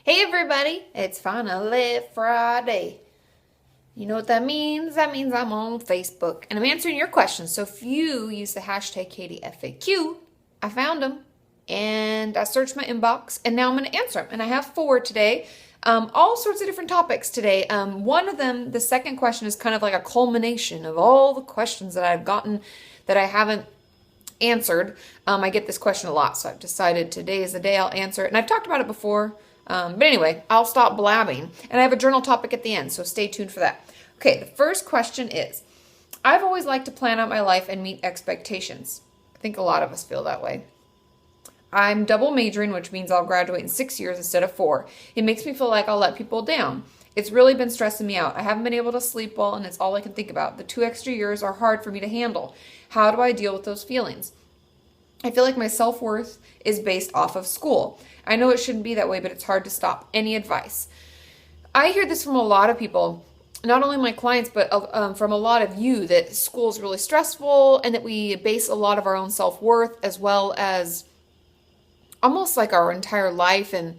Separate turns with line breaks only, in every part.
Hey everybody, it's finally Friday. You know what that means? That means I'm on Facebook and I'm answering your questions. So if you use the hashtag KatieFAQ, I found them and I searched my inbox and now I'm going to answer them. And I have 4 today, all sorts of different topics today. One of them, the second question, is kind of like a culmination of all the questions that I've gotten that I haven't answered. I get this question a lot, so I've decided today is the day I'll answer it. And I've talked about it before. But anyway, I'll stop blabbing. And I have a journal topic at the end, so stay tuned for that. Okay, the first question is, I've always liked to plan out my life and meet expectations. I think a lot of us feel that way. I'm double majoring, which means I'll graduate in 6 years instead of 4. It makes me feel like I'll let people down. It's really been stressing me out. I haven't been able to sleep well, and it's all I can think about. The 2 extra years are hard for me to handle. How do I deal with those feelings? I feel like my self-worth is based off of school. I know it shouldn't be that way, but it's hard to stop. Any advice? I hear this from a lot of people, not only my clients, but from a lot of you, that school is really stressful and that we base a lot of our own self-worth as well as almost like our entire life and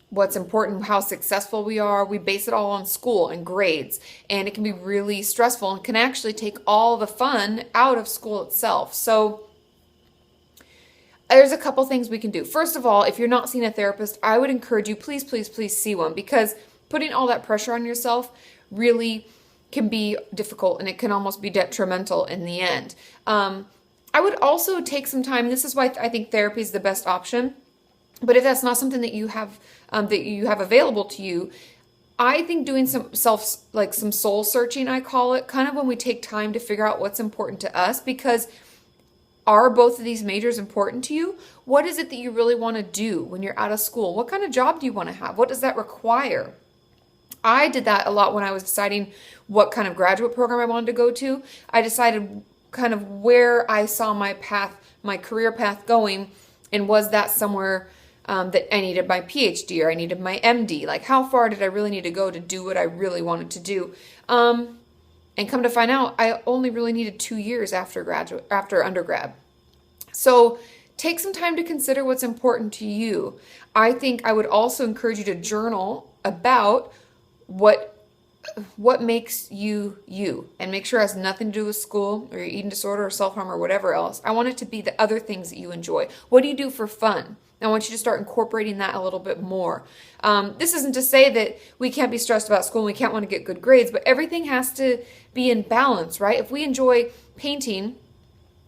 what's important, how successful we are. We base it all on school and grades, and it can be really stressful and can actually take all the fun out of school itself. So there's a couple things we can do. First of all, if you're not seeing a therapist, I would encourage you, please, please, please see one, because putting all that pressure on yourself really can be difficult and it can almost be detrimental in the end. I would also take some time. This is why I think therapy is the best option. But if that's not something that you have available to you, I think doing some soul searching, I call it, kind of when we take time to figure out what's important to us, because are both of these majors important to you? What is it that you really want to do when you're out of school? What kind of job do you want to have? What does that require? I did that a lot when I was deciding what kind of graduate program I wanted to go to. I decided kind of where I saw my path, my career path going, and was that somewhere that I needed my PhD or I needed my MD? Like, how far did I really need to go to do what I really wanted to do? And come to find out, I only really needed 2 years after undergrad. So take some time to consider what's important to you. I think I would also encourage you to journal about what makes you you, and make sure it has nothing to do with school or your eating disorder or self-harm or whatever else. I want it to be the other things that you enjoy. What do you do for fun? I want you to start incorporating that a little bit more. This isn't to say that we can't be stressed about school and we can't want to get good grades, but everything has to be in balance, right? If we enjoy painting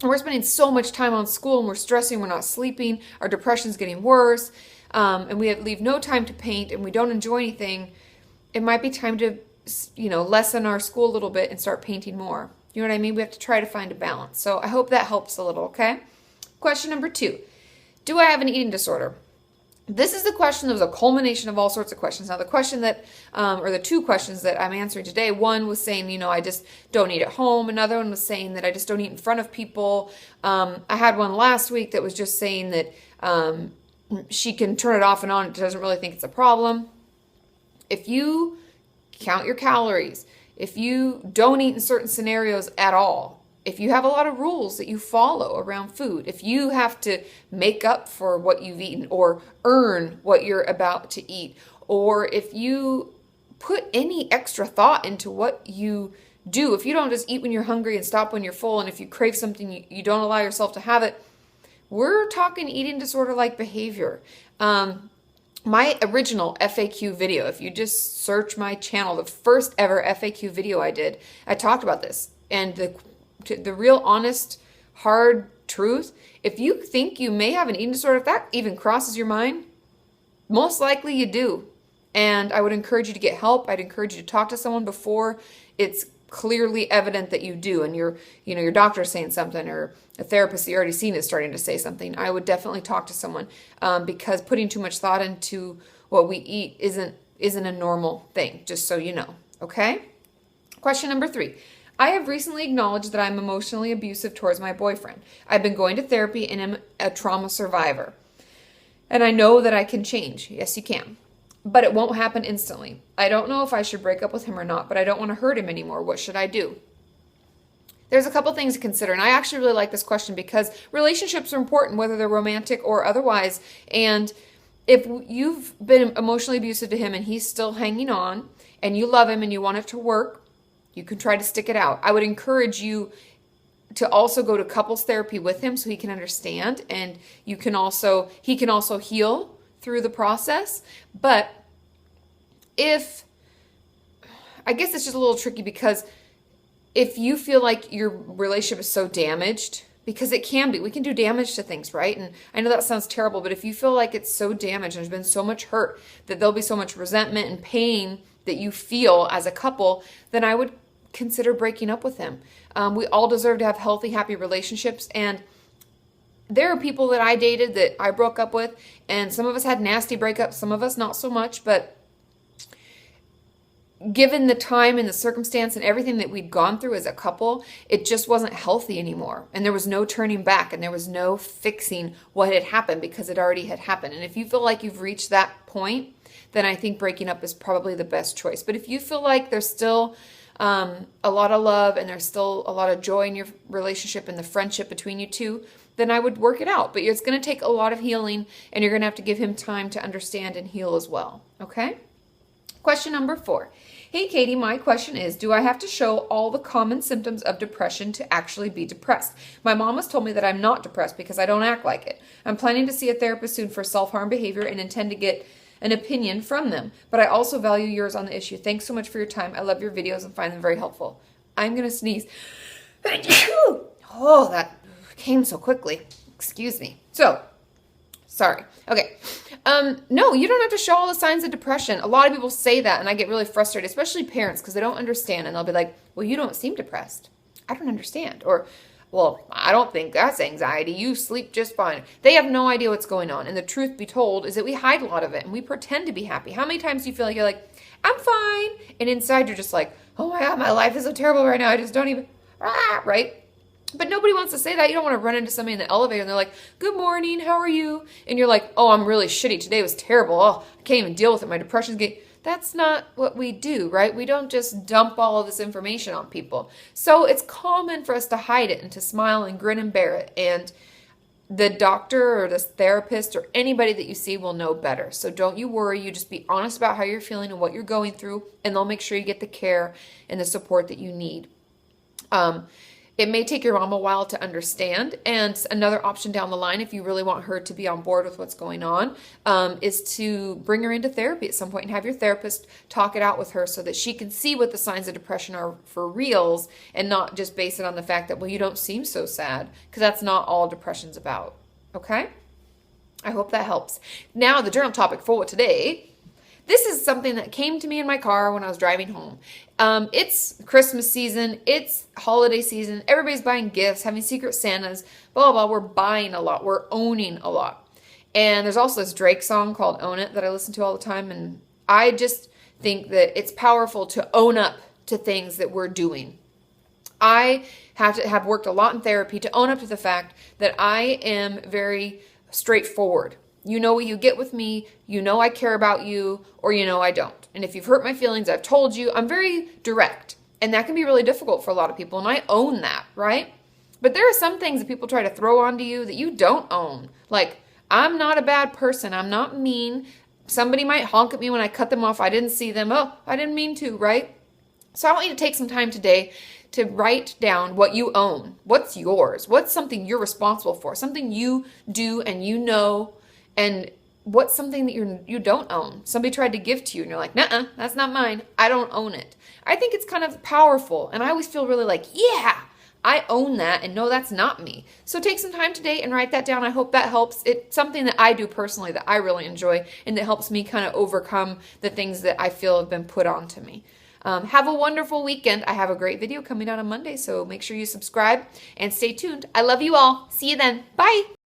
and we're spending so much time on school and we're stressing, we're not sleeping, our depression's getting worse, and we leave no time to paint and we don't enjoy anything, it might be time to, lessen our school a little bit and start painting more. You know what I mean? We have to try to find a balance. So I hope that helps a little, okay? Question number 2. Do I have an eating disorder? This is the question that was a culmination of all sorts of questions. Now, the question that, or the 2 questions that I'm answering today, one was saying, I just don't eat at home. Another one was saying that I just don't eat in front of people. I had one last week that was just saying that she can turn it off and on. It doesn't really think it's a problem. If you count your calories, if you don't eat in certain scenarios at all, if you have a lot of rules that you follow around food, if you have to make up for what you've eaten or earn what you're about to eat, or if you put any extra thought into what you do, if you don't just eat when you're hungry and stop when you're full, and if you crave something, you don't allow yourself to have it, we're talking eating disorder-like behavior. My original FAQ video, if you just search my channel, the first ever FAQ video I did, I talked about this. And the real honest, hard truth, if you think you may have an eating disorder, if that even crosses your mind, most likely you do. And I would encourage you to get help. I'd encourage you to talk to someone before it's clearly evident that you do, and your doctor's saying something, or a therapist that you already seen is starting to say something. I would definitely talk to someone, because putting too much thought into what we eat isn't a normal thing, just so you know, okay? Question number 3. I have recently acknowledged that I'm emotionally abusive towards my boyfriend. I've been going to therapy and am a trauma survivor. And I know that I can change. Yes, you can. But it won't happen instantly. I don't know if I should break up with him or not, but I don't want to hurt him anymore. What should I do? There's a couple things to consider, and I actually really like this question because relationships are important, whether they're romantic or otherwise, and if you've been emotionally abusive to him and he's still hanging on and you love him and you want it to work, you can try to stick it out. I would encourage you to also go to couples therapy with him so he can understand, and he can also heal through the process. But I guess it's just a little tricky, because if you feel like your relationship is so damaged, because it can be, we can do damage to things, right? And I know that sounds terrible, but if you feel like it's so damaged and there's been so much hurt that there'll be so much resentment and pain that you feel as a couple, then I would consider breaking up with him. We all deserve to have healthy, happy relationships. And there are people that I dated that I broke up with, and some of us had nasty breakups, some of us not so much, but given the time and the circumstance and everything that we'd gone through as a couple, it just wasn't healthy anymore. And there was no turning back, and there was no fixing what had happened, because it already had happened. And if you feel like you've reached that point, then I think breaking up is probably the best choice. But if you feel like there's still a lot of love and there's still a lot of joy in your relationship and the friendship between you two, then I would work it out. But it's going to take a lot of healing, and you're going to have to give him time to understand and heal as well. Okay? Question number 4. Hey, Katie, my question is, do I have to show all the common symptoms of depression to actually be depressed? My mom has told me that I'm not depressed because I don't act like it. I'm planning to see a therapist soon for self-harm behavior and intend to get an opinion from them. But I also value yours on the issue. Thanks so much for your time. I love your videos and find them very helpful. I'm going to sneeze. Oh, that came so quickly. Excuse me. Sorry. Okay. No, you don't have to show all the signs of depression. A lot of people say that, and I get really frustrated, especially parents, because they don't understand. And they'll be like, well, you don't seem depressed. I don't understand. Or, well, I don't think that's anxiety. You sleep just fine. They have no idea what's going on. And the truth be told is that we hide a lot of it, and we pretend to be happy. How many times do you feel like you're like, I'm fine, and inside you're just like, oh my God, my life is so terrible right now. I just don't even, right? But nobody wants to say that. You don't want to run into somebody in the elevator and they're like, good morning, how are you? And you're like, oh, I'm really shitty. Today was terrible. Oh, I can't even deal with it. My depression's getting... That's not what we do, right? We don't just dump all of this information on people. So it's common for us to hide it and to smile and grin and bear it. And the doctor or the therapist or anybody that you see will know better. So don't you worry. You just be honest about how you're feeling and what you're going through, and they'll make sure you get the care and the support that you need. It may take your mom a while to understand, and another option down the line, if you really want her to be on board with what's going on, is to bring her into therapy at some point and have your therapist talk it out with her so that she can see what the signs of depression are for reals, and not just base it on the fact that, well, you don't seem so sad, because that's not all depression's about. Okay? I hope that helps. Now, the journal topic for today. This is something that came to me in my car when I was driving home. It's Christmas season. It's holiday season. Everybody's buying gifts, having secret Santas, blah, blah, blah. We're buying a lot. We're owning a lot. And there's also this Drake song called Own It that I listen to all the time. And I just think that it's powerful to own up to things that we're doing. I have worked a lot in therapy to own up to the fact that I am very straightforward. You know what you get with me, you know I care about you, or you know I don't. And if you've hurt my feelings, I've told you. I'm very direct. And that can be really difficult for a lot of people, and I own that, right? But there are some things that people try to throw onto you that you don't own. Like, I'm not a bad person. I'm not mean. Somebody might honk at me when I cut them off. I didn't see them. Oh, I didn't mean to, right? So I want you to take some time today to write down what you own. What's yours? What's something you're responsible for? Something you do and you know. And what's something that you don't own? Somebody tried to give to you and you're like, nuh-uh, that's not mine. I don't own it. I think it's kind of powerful. And I always feel really like, yeah, I own that, and no, that's not me. So take some time today and write that down. I hope that helps. It's something that I do personally that I really enjoy, and that helps me kind of overcome the things that I feel have been put onto me. Have a wonderful weekend. I have a great video coming out on Monday, so make sure you subscribe and stay tuned. I love you all. See you then. Bye.